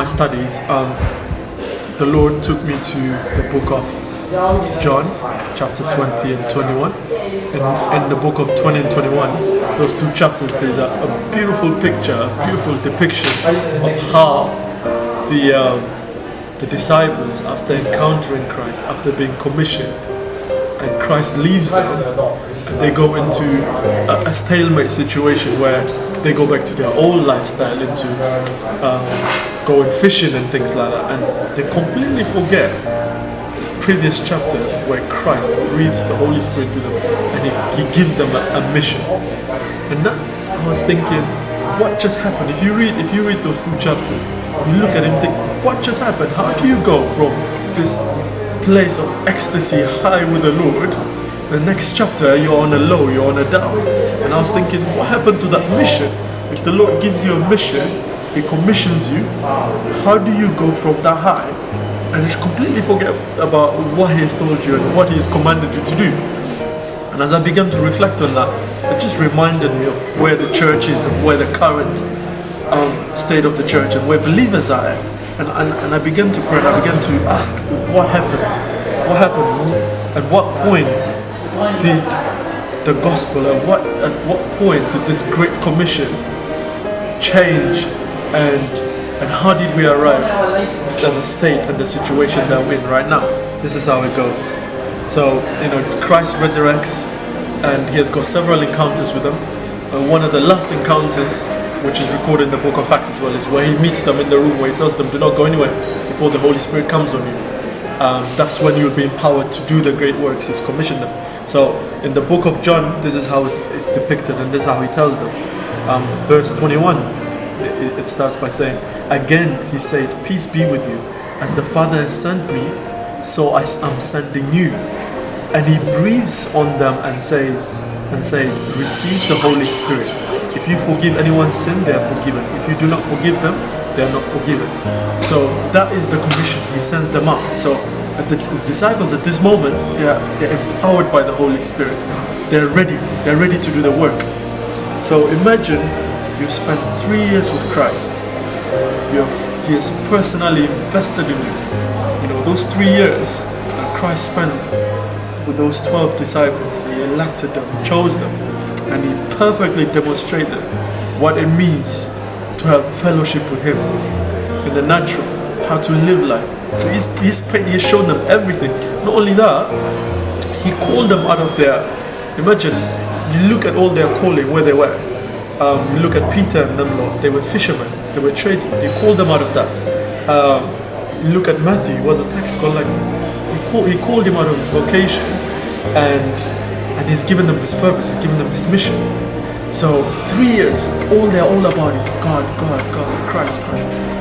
my studies, the Lord took me to the book of John, chapter 20 and 21. In the book of 20 and 21, those two chapters, there's a beautiful picture, a beautiful depiction of how the disciples, after encountering Christ, after being commissioned, and Christ leaves them, and they go into a stalemate situation where they go back to their old lifestyle, into going fishing and things like that, and they completely forget the previous chapter where Christ breathes the Holy Spirit to them, and he gives them a mission. And that, I was thinking, what just happened? If you read those two chapters, you look at it and think, what just happened? How do you go from this place of ecstasy high with the Lord, the next chapter you're on a low, you're on a down? And I was thinking, what happened to that mission? If the Lord gives you a mission, He commissions you, how do you go from that high and just completely forget about what He has told you and what He has commanded you to do? And as I began to reflect on that, it just reminded me of where the church is and where the current state of the church and where believers are at. And I began to pray and I began to ask, what happened? What happened? At what point did the gospel, at what point did this great commission change, and how did we arrive at the state and the situation that we're in right now? This is how it goes. So, Christ resurrects, and He has got several encounters with them. One of the last encounters, which is recorded in the book of Acts as well, is where He meets them in the room, where He tells them, do not go anywhere before the Holy Spirit comes on you. That's when you'll be empowered to do the great works He's commissioned them. So in the book of John, this is how it's depicted, and this is how He tells them. Verse 21, it starts by saying, again He said, peace be with you. As the Father has sent me, so I am sending you. And He breathes on them and says, receive the Holy Spirit. If you forgive anyone's sin, they are forgiven. If you do not forgive them, they are not forgiven. So that is the commission. He sends them out. So the disciples at this moment, they're empowered by the Holy Spirit. They're ready. They're ready to do the work. So imagine you've spent 3 years with Christ. He has personally invested in you. Those 3 years that Christ spent with those 12 disciples, He elected them, chose them, and He perfectly demonstrated what it means to have fellowship with Him in the natural, how to live life. So He's shown them everything. Not only that, He called them out of their, imagine, you look at all their calling, where they were. You look at Peter and them, Lord, they were fishermen, they were tradesmen. He called them out of that. You look at Matthew, he was a tax collector. He called him out of his vocation, and He's given them this purpose, He's given them this mission. So 3 years, all they're all about is God, Christ.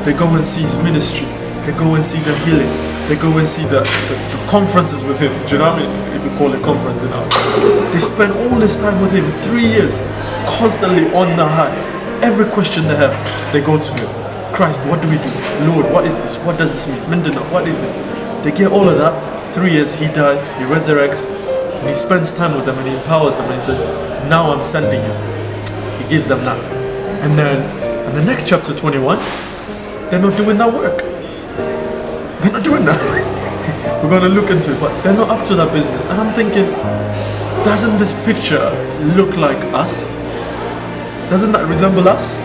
They go and see His ministry, they go and see the healing, they go and see the conferences with Him. Do you know what I mean? If you call it conference now. They spend all this time with Him, 3 years, constantly on the high. Every question they have, they go to Him. Christ, what do we do? Lord, what is this? What does this mean? Mindana, what is this? They get all of that. 3 years, He dies, He resurrects, and He spends time with them, and He empowers them, and He says, now I'm sending you. He gives them that. And then in the next chapter 21, they're not doing that work. They're not doing that. We're going to look into it, but they're not up to that business. And I'm thinking, doesn't this picture look like us? Doesn't that resemble us?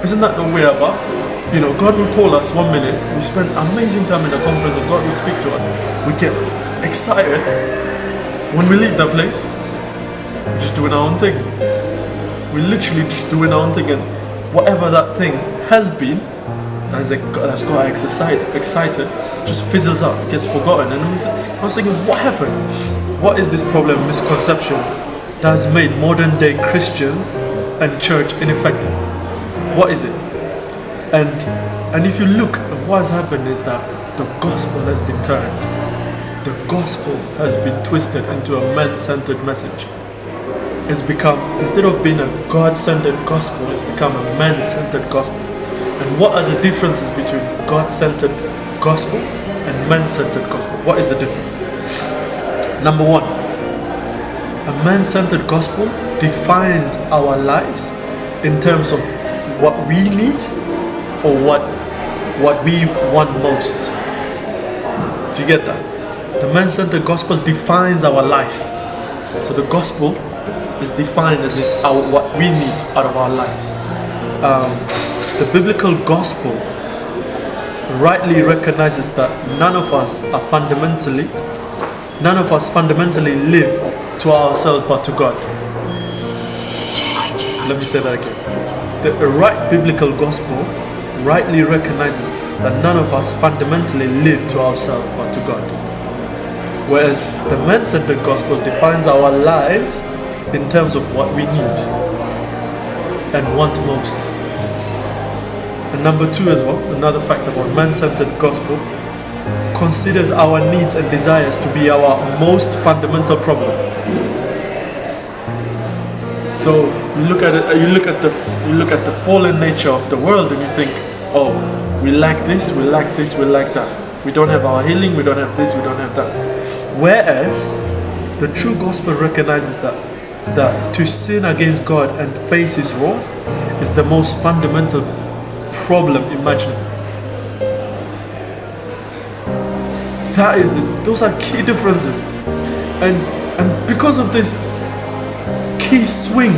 Isn't that what we're about? God will call us 1 minute, we spend amazing time in the conference, and God will speak to us. We get excited. When we leave that place, we're just doing our own thing. We're literally just doing our own thing, and whatever that thing has been, that's got excited, just fizzles out, gets forgotten. And I was thinking, what happened? What is this problem, misconception, that has made modern day Christians and church ineffective? What is it? And if you look at what has happened, is that the gospel has been turned. The gospel has been twisted into a man-centered message. It's become, instead of being a God-centered gospel, it's become a man-centered gospel. And what are the differences between God-centered gospel and man-centered gospel? What is the difference? Number one, a man-centered gospel defines our lives in terms of what we need or what what we want most. Do you get that? The man-centered gospel defines our life. So the gospel is defined as what we need out of our lives. The biblical gospel rightly recognizes that none of us fundamentally live to ourselves but to God. Let me say that again. The right biblical gospel rightly recognizes that none of us fundamentally live to ourselves but to God. Whereas the man-centered gospel defines our lives in terms of what we need and want most. And number two as well, another fact about man-centered gospel, considers our needs and desires to be our most fundamental problem. So you look at it, you look at the fallen nature of the world, and you think, oh, we lack this, we lack this, we lack that. We don't have our healing, we don't have this, we don't have that. Whereas the true gospel recognizes that to sin against God and face His wrath is the most fundamental problem imaginable. Those are key differences, and because of this key swing,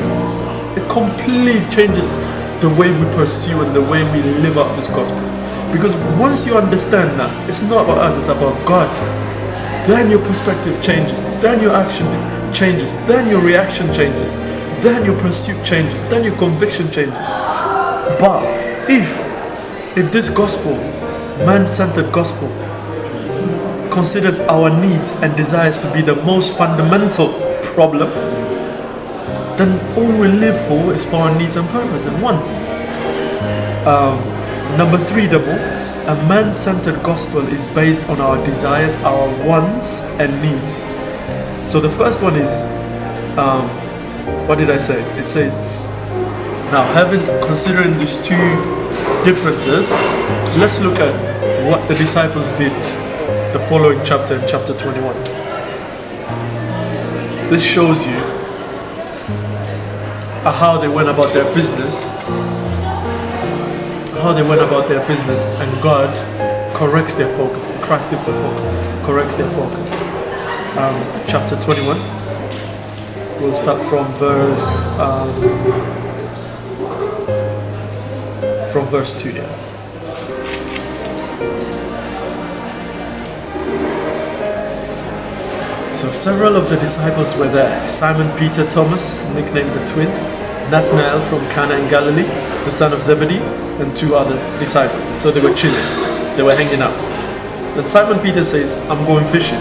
it completely changes the way we pursue and the way we live out this gospel. Because once you understand that it's not about us, it's about God, then your perspective changes, then your action changes, then your reaction changes, then your pursuit changes, then your conviction changes. But if this gospel, man-centered gospel, considers our needs and desires to be the most fundamental problem, then all we live for is for our needs and purpose and wants. Number three, a man-centered gospel is based on our desires, our wants and needs. So the first one is, what did I say? It says, now considering these two differences, let's look at what the disciples did the following chapter, in chapter 21. This shows you how they went about their business, and God corrects their focus. Christ Himself corrects their focus. Chapter 21, we'll start from verse 2 here. So several of the disciples were there: Simon Peter, Thomas, nicknamed the twin, Nathanael from Cana in Galilee, the son of Zebedee, and two other disciples. So they were chilling, they were hanging out. Then Simon Peter says, I'm going fishing.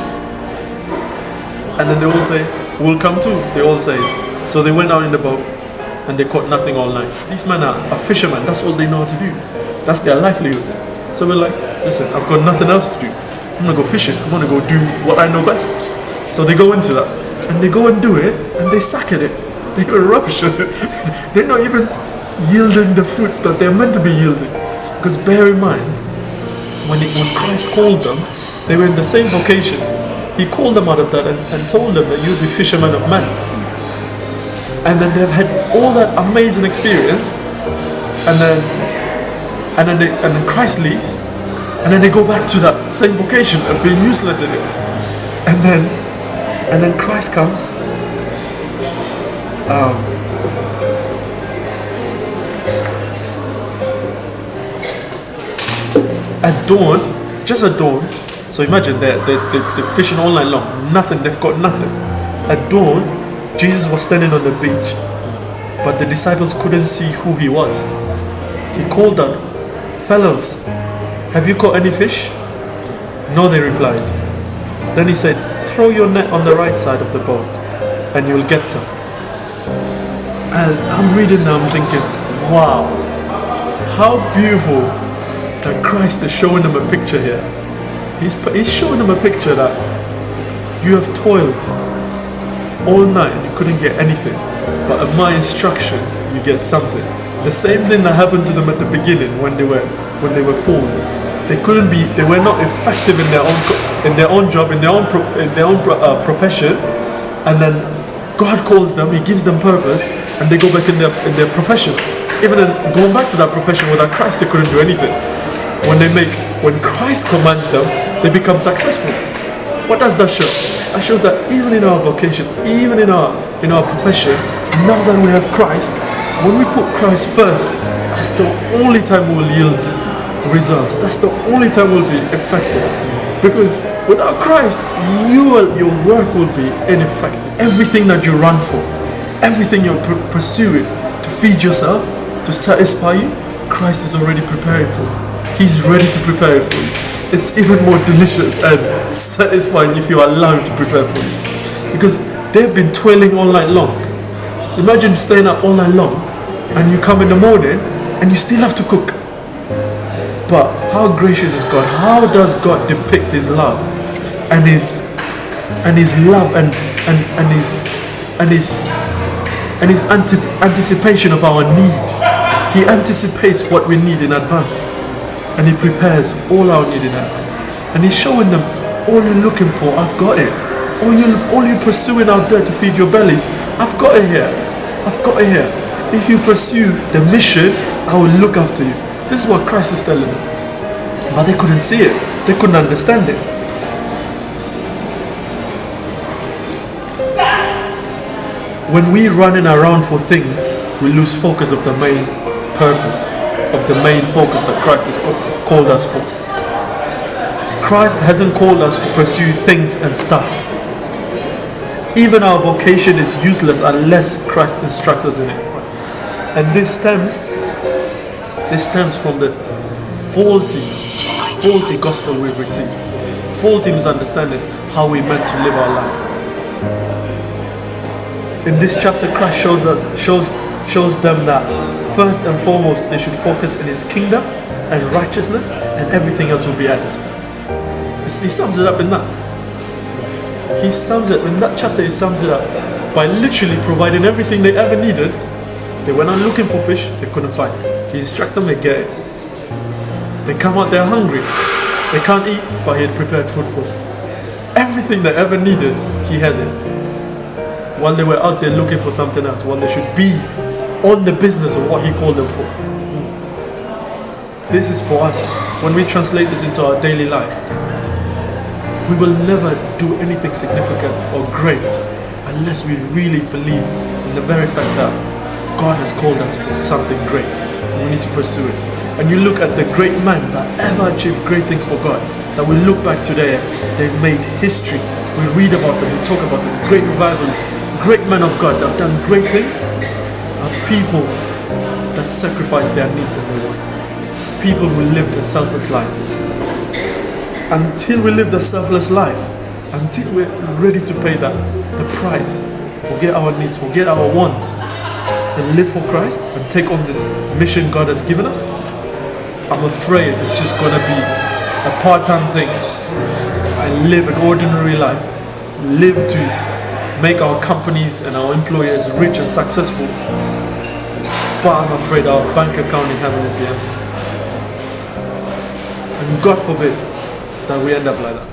And then they all say, we'll come too. They all say. So they went out in the boat and they caught nothing all night. These men are fishermen, that's all they know how to do. That's their livelihood. So we're like, listen, I've got nothing else to do. I'm gonna go fishing, I'm gonna go do what I know best. So they go into that, and they go and do it, and they suck at it. They were rubbish at it. They're not even yielding the fruits that they're meant to be yielding. Because bear in mind, when Christ called them, they were in the same vocation. He called them out of that and told them that you'll be fishermen of men. And then they've had all that amazing experience, and then Christ leaves, and then they go back to that same vocation of being useless in it. And then Christ comes. At dawn, just at dawn. So imagine they're fishing all night long. Nothing. They've got nothing. At dawn, Jesus was standing on the beach, but the disciples couldn't see who He was. He called out, "Fellows, have you caught any fish?" "No," they replied. Then He said, "Throw your net on the right side of the boat and you'll get some." And I'm reading now, I'm thinking, wow, how beautiful that Christ is showing them a picture here. He's showing them a picture that you have toiled all night and you couldn't get anything, but at my instructions you get something. The same thing that happened to them at the beginning when they were called. They were not effective in their own job, in their own profession, and then God calls them, He gives them purpose, and they go back in their profession. Even going back to that profession without Christ, they couldn't do anything. When Christ commands them, they become successful. What does that show? That shows that even in our vocation, even in our profession, now that we have Christ, when we put Christ first, that's the only time we'll yield results. That's the only time we'll be effective. Because without Christ, your work will be ineffective. Everything that you run for, everything you're pursuing to feed yourself, to satisfy you, Christ is already preparing for you. He's ready to prepare it for you. It's even more delicious and satisfying if you allow him to prepare for you. Because they've been toiling all night long. Imagine staying up all night long and you come in the morning and you still have to cook. But how gracious is God? How does God depict his love and his love and his anticipation of our need? He anticipates what we need in advance, and he prepares all our need in advance. And he's showing them, all you're looking for, I've got it. All you're pursuing out there to feed your bellies, I've got it here. I've got it here. If you pursue the mission, I will look after you. This is what Christ is telling them. But they couldn't see it. They couldn't understand it. When we're running around for things, we lose focus of the main purpose, of the main focus that Christ has called us for. Christ hasn't called us to pursue things and stuff. Even our vocation is useless unless Christ instructs us in it. And this stems from the faulty gospel we've received. Faulty misunderstanding how we're meant to live our life. In this chapter, Christ shows them that first and foremost they should focus in his kingdom and righteousness, and everything else will be added. He sums it up in that. In that chapter he sums it up by literally providing everything they ever needed. They went on looking for fish, they couldn't find it. He instructed them, they get it. They come out, they're hungry. They can't eat, but he had prepared food for them. Everything they ever needed, he had it. While they were out there looking for something else, while they should be on the business of what he called them for. This is for us. When we translate this into our daily life, we will never do anything significant or great unless we really believe in the very fact that God has called us for something great and we need to pursue it. And you look at the great men that ever achieved great things for God, that we look back today, they've made history. We read about them, we talk about them, great revivalists, great men of God that have done great things, are people that sacrifice their needs and their wants. People who lived a selfless life. Until we live the selfless life, until we're ready to pay the price, forget our needs, forget our wants, and live for Christ and take on this mission God has given us, I'm afraid it's just going to be a part-time thing. And live an ordinary life, live to make our companies and our employers rich and successful, but I'm afraid our bank account in heaven will be empty. And God forbid that we end up like that.